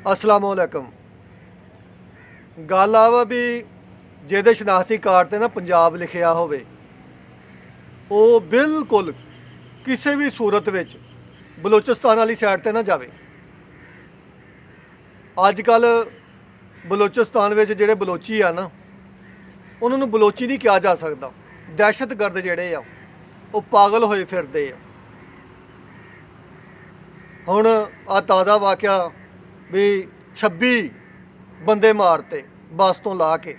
असलामुअलैकुम। गल आ भी ਜਿਹਦੇ ਸ਼ਨਾਖਤੀ ਕਾਰਡ ਤੇ ਨਾ ਪੰਜਾਬ ਲਿਖਿਆ ਹੋਵੇ ਉਹ ਬਿਲਕੁਲ ਕਿਸੇ ਵੀ ਸੂਰਤ ਵਿੱਚ ਬਲੋਚਿਸਤਾਨ ਵਾਲੀ ਸਾਈਡ ਤੇ ਨਾ ਜਾਵੇ। ਅੱਜ ਕੱਲ ਬਲੋਚਿਸਤਾਨ ਵਿੱਚ ਜਿਹੜੇ ਬਲੋਚੀ ਆ ਨਾ ਉਹਨਾਂ ਨੂੰ ਬਲੋਚੀ ਨਹੀਂ ਕਿਹਾ ਜਾ ਸਕਦਾ। ਦਹਿਸ਼ਤਗਰਦ ਜਿਹੜੇ ਆ ਉਹ ਪਾਗਲ ਹੋਏ ਫਿਰਦੇ ਆ। ਹੁਣ ਆ ਤਾਜ਼ਾ ਵਾਕਿਆ ਵੀ 26 ਬੰਦੇ ਮਾਰਤੇ ਬੱਸ ਤੋਂ ਲਾ ਕੇ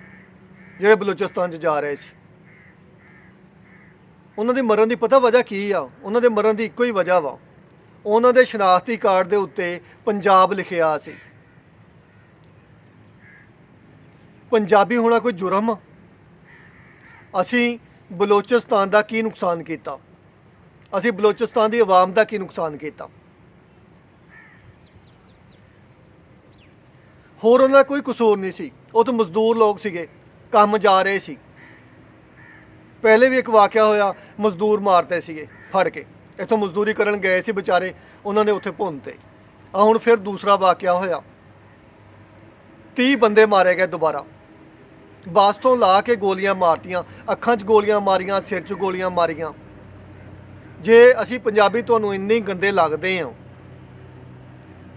ਜਿਹੜੇ ਬਲੋਚਿਸਤਾਨ 'ਚ ਜਾ ਰਹੇ ਸੀ। ਉਹਨਾਂ ਦੀ ਮਰਨ ਦੀ ਪਤਾ ਵਜ੍ਹਾ ਕੀ ਆ? ਉਹਨਾਂ ਦੇ ਮਰਨ ਦੀ ਇੱਕੋ ਹੀ ਵਜ੍ਹਾ ਵਾ, ਉਹਨਾਂ ਦੇ ਸ਼ਨਾਖਤੀ ਕਾਰਡ ਦੇ ਉੱਤੇ ਪੰਜਾਬ ਲਿਖਿਆ ਸੀ। ਪੰਜਾਬੀ ਹੋਣਾ ਕੋਈ ਜੁਰਮ? ਅਸੀਂ ਬਲੋਚਿਸਤਾਨ ਦਾ ਕੀ ਨੁਕਸਾਨ ਕੀਤਾ? ਅਸੀਂ ਬਲੋਚਿਸਤਾਨ ਦੀ ਆਵਾਮ ਦਾ ਕੀ ਨੁਕਸਾਨ ਕੀਤਾ? ਹੋਰ ਉਹਨਾਂ ਦਾ ਕੋਈ ਕਸੂਰ ਨਹੀਂ ਸੀ। ਉਹ ਤਾਂ ਮਜ਼ਦੂਰ ਲੋਕ ਸੀਗੇ, ਕੰਮ ਜਾ ਰਹੇ ਸੀ। ਪਹਿਲੇ ਵੀ ਇੱਕ ਵਾਕਿਆ ਹੋਇਆ, ਮਜ਼ਦੂਰ ਮਾਰਦੇ ਸੀਗੇ ਫੜ ਕੇ, ਇੱਥੋਂ ਮਜ਼ਦੂਰੀ ਕਰਨ ਗਏ ਸੀ ਵਿਚਾਰੇ, ਉਹਨਾਂ ਨੇ ਉੱਥੇ ਭੁੰਨਤੇ। ਆ ਹੁਣ ਫਿਰ ਦੂਸਰਾ ਵਾਕਿਆ ਹੋਇਆ, 30 ਬੰਦੇ ਮਾਰੇ ਗਏ ਦੁਬਾਰਾ। ਬੱਸ ਤੋਂ ਲਾ ਕੇ ਗੋਲੀਆਂ ਮਾਰਤੀਆਂ, ਅੱਖਾਂ 'ਚ ਗੋਲੀਆਂ ਮਾਰੀਆਂ, ਸਿਰ 'ਚ ਗੋਲੀਆਂ ਮਾਰੀਆਂ। ਜੇ ਅਸੀਂ ਪੰਜਾਬੀ ਤੁਹਾਨੂੰ ਇੰਨੇ ਗੰਦੇ ਲੱਗਦੇ ਹਾਂ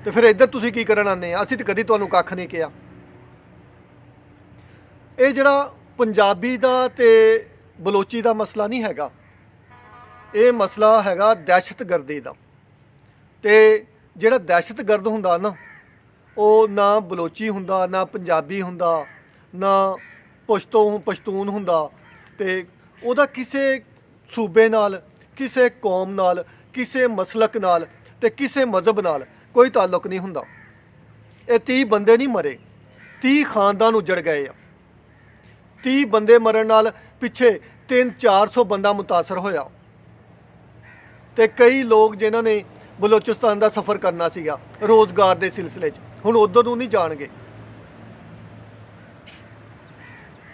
ਤੇ ਫਿਰ ਇੱਧਰ ਤੁਸੀਂ ਕੀ ਕਰਨ ਆਉਂਦੇ ਆ? ਅਸੀਂ ਤਾਂ ਕਦੀ ਤੁਹਾਨੂੰ ਕੱਖ ਨਹੀਂ ਕਿਹਾ। ਇਹ ਜਿਹੜਾ ਪੰਜਾਬੀ ਦਾ ਤੇ ਬਲੋਚੀ ਦਾ ਮਸਲਾ ਨਹੀਂ ਹੈਗਾ, ਇਹ ਮਸਲਾ ਹੈਗਾ ਦਹਿਸ਼ਤਗਰਦੀ ਦਾ। ਤੇ ਜਿਹੜਾ ਦਹਿਸ਼ਤਗਰਦ ਹੁੰਦਾ ਨਾ, ਉਹ ਨਾ ਬਲੋਚੀ ਹੁੰਦਾ, ਨਾ ਪੰਜਾਬੀ ਹੁੰਦਾ, ਨਾ ਪਸ਼ਤੂਨ ਹੁੰਦਾ। ਤੇ ਉਹਦਾ ਕਿਸੇ ਸੂਬੇ ਨਾਲ, ਕਿਸੇ ਕੌਮ ਨਾਲ, ਕਿਸੇ ਮਸਲਕ ਨਾਲ ਤੇ ਕਿਸੇ ਮਜ਼ਹਬ ਨਾਲ ਕੋਈ ਤਾਲੁਕ ਨਹੀਂ ਹੁੰਦਾ। ਇਹ 30 ਬੰਦੇ ਨਹੀਂ ਮਰੇ, 30 ਖਾਨਦਾਨ ਉਜੜ ਗਏ ਆ। 30 ਬੰਦੇ ਮਰਨ ਨਾਲ ਪਿੱਛੇ 300-400 ਬੰਦਾ ਮੁਤਾਸਰ ਹੋਇਆ। ਤੇ ਕਈ ਲੋਕ ਜਿਨ੍ਹਾਂ ਨੇ ਬਲੋਚਿਸਤਾਨ ਦਾ ਸਫ਼ਰ ਕਰਨਾ ਸੀਗਾ ਰੋਜ਼ਗਾਰ ਦੇ ਸਿਲਸਿਲੇ 'ਚ, ਹੁਣ ਉੱਧਰ ਨੂੰ ਨਹੀਂ ਜਾਣਗੇ।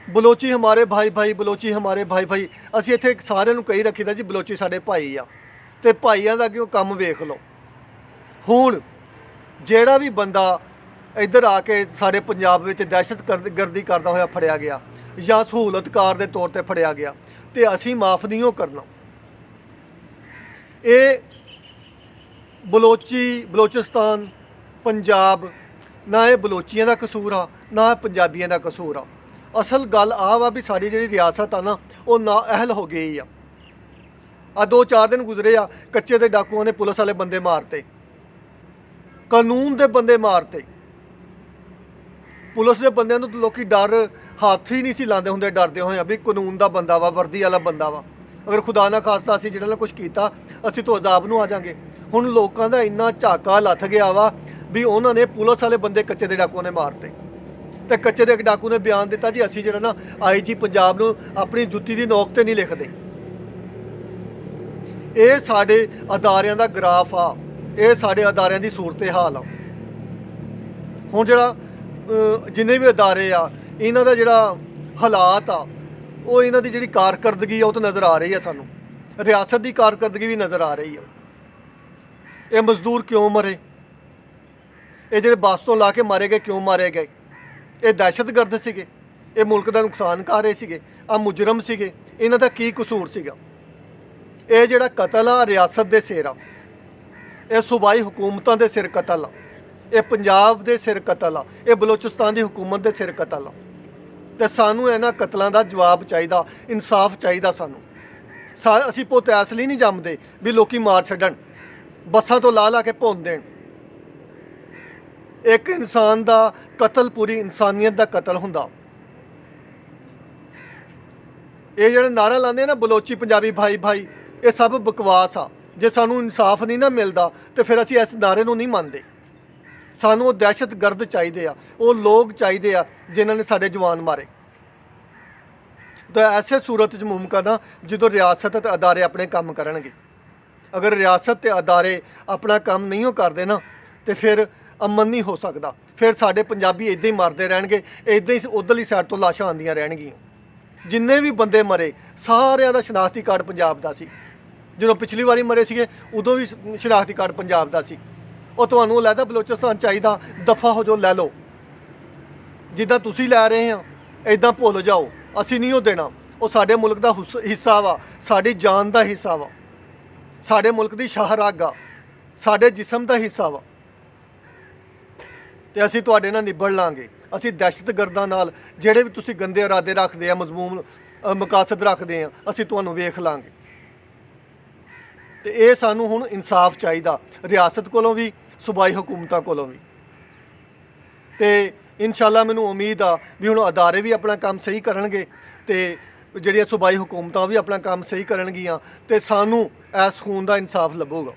ਬਲੋਚੀ ਹਮਾਰੇ ਭਾਈ ਭਾਈ, ਬਲੋਚੀ ਹਮਾਰੇ ਭਾਈ ਭਾਈ। ਅਸੀਂ ਇੱਥੇ ਸਾਰਿਆਂ ਨੂੰ ਕਹੀ ਰੱਖੀਦਾ ਜੀ ਬਲੋਚੀ ਸਾਡੇ ਭਾਈ ਆ, ਤੇ ਭਾਈਆਂ ਦਾ ਕਿਉਂ ਕੰਮ ਵੇਖ ਲਓ। ਹੁਣ ਜਿਹੜਾ ਵੀ ਬੰਦਾ ਇੱਧਰ ਆ ਕੇ ਸਾਡੇ ਪੰਜਾਬ ਵਿੱਚ ਦਹਿਸ਼ਤਗਰਦੀ ਕਰਦਾ ਹੋਇਆ ਫੜਿਆ ਗਿਆ ਜਾਂ ਸਹੂਲਤਕਾਰ ਦੇ ਤੌਰ ਤੇ ਫੜਿਆ ਗਿਆ, ਤੇ ਅਸੀਂ ਮਾਫ ਨਹੀਂ ਉਹ ਕਰਨਾ। ਇਹ ਬਲੋਚਿਸਤਾਨ, ਪੰਜਾਬ, ਨਾ ਇਹ ਬਲੋਚੀਆਂ ਦਾ ਕਸੂਰ ਆ, ਨਾ ਪੰਜਾਬੀਆਂ ਦਾ ਕਸੂਰ ਆ। ਅਸਲ ਗੱਲ ਆ ਵਾ ਵੀ ਸਾਡੀ ਜਿਹੜੀ ਰਿਆਸਤ ਆ ਨਾ, ਉਹ ਨਾ ਅਹਿਲ ਹੋ ਗਈ ਆ। 2-4 ਦਿਨ ਗੁਜ਼ਰੇ ਆ, ਕੱਚੇ ਦੇ ਡਾਕੂਆਂ ਨੇ ਪੁਲਿਸ ਵਾਲੇ ਬੰਦੇ ਮਾਰਤੇ, ਕਾਨੂੰਨ ਦੇ ਬੰਦੇ ਮਾਰਤੇ। ਪੁਲਿਸ ਦੇ ਬੰਦਿਆਂ ਨੂੰ ਲੋਕੀ ਡਰ ਹੱਥ ਹੀ ਨਹੀਂ ਸੀ ਲਾਉਂਦੇ ਹੁੰਦੇ, ਡਰਦੇ ਹੋਏ ਆ ਵੀ ਕਾਨੂੰਨ ਦਾ ਬੰਦਾ ਵਾ, ਵਰਦੀ ਵਾਲਾ ਬੰਦਾ ਵਾ। ਅਗਰ ਖੁਦਾ ਨਾ ਖਾਸਤਾ ਅਸੀਂ ਜਿਹੜਾ ਨਾਲ ਕੁਝ ਕੀਤਾ, ਅਸੀਂ ਤਾਂ ਅਜ਼ਾਬ ਨੂੰ ਆ ਜਾਵਾਂਗੇ। ਹੁਣ ਲੋਕਾਂ ਦਾ ਇੰਨਾ ਝਾਕਾ ਲੱਥ ਗਿਆ ਵਾ ਵੀ ਉਹਨਾਂ ਨੇ ਪੁਲਿਸ ਵਾਲੇ ਬੰਦੇ ਕੱਚੇ ਦੇ ਡਾਕੂਆਂ ਨੇ ਮਾਰਤੇ। ਤੇ ਕੱਚੇ ਦੇ ਡਾਕੂ ਨੇ ਬਿਆਨ ਦਿੱਤਾ ਜੀ ਅਸੀਂ ਜਿਹੜਾ ਨਾ IG ਪੰਜਾਬ ਨੂੰ ਆਪਣੀ ਜੁੱਤੀ ਦੀ ਨੋਕ ਤੇ ਨਹੀਂ ਲਿਖਦੇ। ਇਹ ਸਾਡੇ ਅਦਾਰਿਆਂ ਦਾ ਗ੍ਰਾਫ ਆ, ਇਹ ਸਾਡੇ ਅਦਾਰਿਆਂ ਦੀ ਸੂਰਤ ਹਾਲ ਆ। ਹੁਣ ਜਿਹੜਾ ਜਿੰਨੇ ਵੀ ਅਦਾਰੇ ਆ, ਇਹਨਾਂ ਦਾ ਜਿਹੜਾ ਹਾਲਾਤ ਆ, ਉਹ ਇਹਨਾਂ ਦੀ ਜਿਹੜੀ ਕਾਰਕਰਦਗੀ ਆ ਉਹ ਤਾਂ ਨਜ਼ਰ ਆ ਰਹੀ ਆ ਸਾਨੂੰ। ਰਿਆਸਤ ਦੀ ਕਾਰਕਰਦਗੀ ਵੀ ਨਜ਼ਰ ਆ ਰਹੀ ਆ। ਇਹ ਮਜ਼ਦੂਰ ਕਿਉਂ ਮਰੇ? ਇਹ ਜਿਹੜੇ ਬੱਸ ਤੋਂ ਲਾ ਕੇ ਮਾਰੇ ਗਏ ਕਿਉਂ ਮਾਰੇ ਗਏ? ਇਹ ਦਹਿਸ਼ਤਗਰਦ ਸੀਗੇ? ਇਹ ਮੁਲਕ ਦਾ ਨੁਕਸਾਨ ਕਰ ਰਹੇ ਸੀਗੇ? ਆ ਮੁਜਰਮ ਸੀਗੇ? ਇਹਨਾਂ ਦਾ ਕੀ ਕਸੂਰ ਸੀਗਾ? ਇਹ ਜਿਹੜਾ ਕਤਲ ਆ ਰਿਆਸਤ ਦੇ ਸਿਰ ਆ, ਇਹ ਸੂਬਾਈ ਹੁਕੂਮਤਾਂ ਦੇ ਸਿਰ ਕਤਲ ਆ, ਇਹ ਪੰਜਾਬ ਦੇ ਸਿਰ ਕਤਲ ਆ, ਇਹ ਬਲੋਚਿਸਤਾਨ ਦੀ ਹੁਕੂਮਤ ਦੇ ਸਿਰ ਕਤਲ ਆ। ਤੇ ਸਾਨੂੰ ਇਹਨਾਂ ਕਤਲਾਂ ਦਾ ਜਵਾਬ ਚਾਹੀਦਾ, ਇਨਸਾਫ ਚਾਹੀਦਾ ਸਾਨੂੰ। ਅਸੀਂ ਪੁੱਤ ਇਸ ਲਈ ਨਹੀਂ ਜੰਮਦੇ ਵੀ ਲੋਕੀ ਮਾਰ ਛੱਡਣ, ਬੱਸਾਂ ਤੋਂ ਲਾ ਕੇ ਭੁੰਨ ਦੇਣ। ਇੱਕ ਇਨਸਾਨ ਦਾ ਕਤਲ ਪੂਰੀ ਇਨਸਾਨੀਅਤ ਦਾ ਕਤਲ ਹੁੰਦਾ। ਇਹ ਜਿਹੜੇ ਨਾਰਾ ਲਾਉਂਦੇ ਨਾ ਬਲੋਚੀ ਪੰਜਾਬੀ ਭਾਈ ਭਾਈ, ਇਹ ਸਭ ਬਕਵਾਸ ਆ। ਜੇ ਸਾਨੂੰ ਇਨਸਾਫ ਨਹੀਂ ਨਾ ਮਿਲਦਾ ਤੇ ਫਿਰ ਅਸੀਂ ਇਸ ਨਾਰੇ ਨੂੰ ਨਹੀਂ ਮੰਨਦੇ। ਸਾਨੂੰ ਉਹ ਦਹਿਸ਼ਤਗਰਦ ਚਾਹੀਦੇ ਆ, ਉਹ ਲੋਕ ਚਾਹੀਦੇ ਆ ਜਿਨ੍ਹਾਂ ਨੇ ਸਾਡੇ ਜਵਾਨ ਮਾਰੇ। ਤਾਂ ਐਸੇ ਸੂਰਤ 'ਚ ਮੁਮਕਿਨ ਆ ਜਦੋਂ ਰਿਆਸਤ ਅਤੇ ਅਦਾਰੇ ਆਪਣੇ ਕੰਮ ਕਰਨਗੇ। ਅਗਰ ਰਿਆਸਤ ਤੇ ਅਦਾਰੇ ਆਪਣਾ ਕੰਮ ਨਹੀਂ ਉਹ ਕਰਦੇ ਨਾ, ਤੇ ਫਿਰ ਅਮਨ ਨਹੀਂ ਹੋ ਸਕਦਾ। ਫਿਰ ਸਾਡੇ ਪੰਜਾਬੀ ਇੱਦਾਂ ਹੀ ਮਰਦੇ ਰਹਿਣਗੇ, ਇੱਦਾਂ ਹੀ ਉੱਧਰਲੀ ਸਾਈਡ ਤੋਂ ਲਾਸ਼ਾਂ ਆਉਂਦੀਆਂ ਰਹਿਣਗੀਆਂ। ਜਿੰਨੇ ਵੀ ਬੰਦੇ ਮਰੇ ਸਾਰਿਆਂ ਦਾ ਸ਼ਨਾਖਤੀ ਕਾਰਡ ਪੰਜਾਬ ਦਾ ਸੀ। ਜਦੋਂ ਪਿਛਲੀ ਵਾਰੀ ਮਰੇ ਸੀਗੇ ਉਦੋਂ ਵੀ ਸ਼ਨਾਖਤੀ ਕਾਰਡ ਪੰਜਾਬ ਦਾ ਸੀ। ਉਹ ਤੁਹਾਨੂੰ ਅਲੱਗਾ ਬਲੋਚਿਸਤਾਨ ਚਾਹੀਦਾ, ਦਫਾ ਹੋ ਜਾਓ, ਲੈ ਲਓ। ਜਿੱਦਾਂ ਤੁਸੀਂ ਲੈ ਰਹੇ ਆ ਇਦਾਂ ਭੁੱਲ ਜਾਓ, ਅਸੀਂ ਨਹੀਂ ਉਹ ਦੇਣਾ। ਉਹ ਸਾਡੇ ਮੁਲਕ ਦਾ ਹਿੱਸਾ ਵਾ, ਸਾਡੀ ਜਾਨ ਦਾ ਹਿੱਸਾ ਵਾ, ਸਾਡੇ ਮੁਲਕ ਦੀ ਸ਼ਾਹਰਾਗ ਆ, ਸਾਡੇ ਜਿਸਮ ਦਾ ਹਿੱਸਾ ਵਾ। ਤੇ ਅਸੀਂ ਤੁਹਾਡੇ ਨਾਲ ਨਿਬੜ ਲਾਂਗੇ। ਅਸੀਂ ਦਹਿਸ਼ਤਗਰਦਾਂ ਨਾਲ ਜਿਹੜੇ ਵੀ ਤੁਸੀਂ ਗੰਦੇ ਇਰਾਦੇ ਰੱਖਦੇ ਆ, ਮਜ਼ਮੂਮ ਮਕਾਸਦ ਰੱਖਦੇ ਆ, ਅਸੀਂ ਤੁਹਾਨੂੰ ਵੇਖ ਲਾਂਗੇ। ਤੇ ਇਹ ਸਾਨੂੰ ਹੁਣ ਇਨਸਾਫ ਚਾਹੀਦਾ, ਰਿਆਸਤ ਕੋਲੋਂ ਵੀ, ਸੂਬਾਈ ਹਕੂਮਤਾਂ ਕੋਲੋਂ ਵੀ। ਤੇ ਇਨਸ਼ਾਅੱਲਾ ਮੈਨੂੰ ਉਮੀਦ ਆ ਵੀ ਹੁਣ ਅਦਾਰੇ ਵੀ ਆਪਣਾ ਕੰਮ ਸਹੀ ਕਰਨਗੇ ਤੇ ਜਿਹੜੀਆਂ ਸੂਬਾਈ ਹਕੂਮਤਾਂ ਵੀ ਆਪਣਾ ਕੰਮ ਸਹੀ ਕਰਨਗੀਆਂ ਤੇ ਸਾਨੂੰ ਇਸ ਖੂਨ ਦਾ ਇਨਸਾਫ ਲੱਭੂਗਾ।